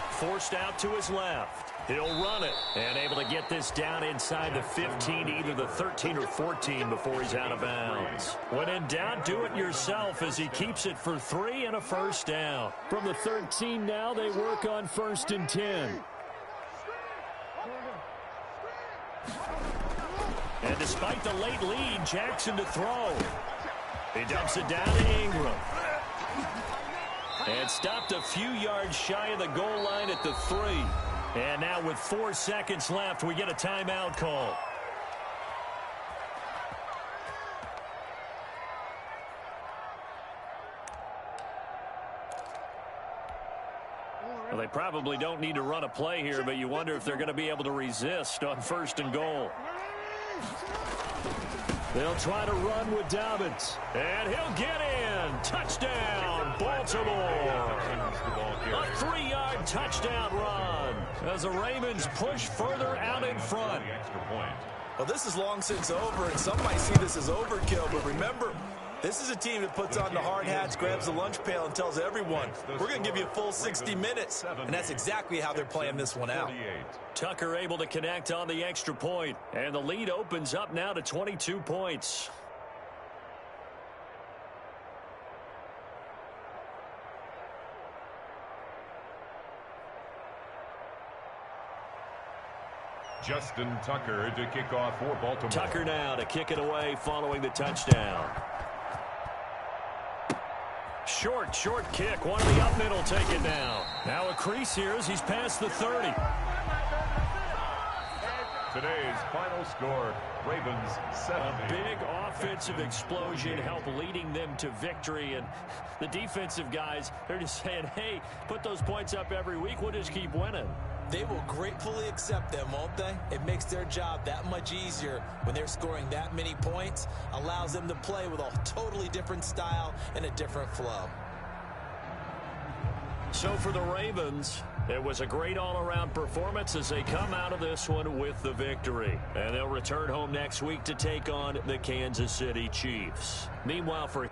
Forced out to his left. He'll run it and able to get this down inside the 15, either the 13 or 14 before he's out of bounds. When in doubt, do it yourself as he keeps it for 3 and a 1st down. From the 13 now, they work on 1st and 10. And despite the late lead, Jackson to throw. He dumps it down to Ingram. And stopped a few yards shy of the goal line at the 3. And now with 4 seconds left, we get a timeout call. Well, they probably don't need to run a play here, but you wonder if they're going to be able to resist on 1st and goal. They'll try to run with Dobbins. And he'll get in. Touchdown, Baltimore. A 3-yard touchdown run as the Ravens push further out in front. Well, this is long since over, and some might see this as overkill, but remember, This is a team that puts on the hard hats, grabs the lunch pail, and tells everyone, we're going to give you a full 60 minutes. And that's exactly how they're playing this one out. Tucker able to connect on the extra point, and the lead opens up now to 22 points. Justin Tucker to kick off for Baltimore. Tucker now to kick it away following the touchdown. Short kick. One of the up middle take it down. Now a crease here as he's past the 30. Today's final score, Ravens 70. A big offensive explosion helped leading them to victory. And the defensive guys, they're just saying, hey, put those points up every week. We'll just keep winning. They will gratefully accept them, won't they? It makes their job that much easier when they're scoring that many points. Allows them to play with a totally different style and a different flow. So for the Ravens, it was a great all-around performance as they come out of this one with the victory. And they'll return home next week to take on the Kansas City Chiefs. Meanwhile, for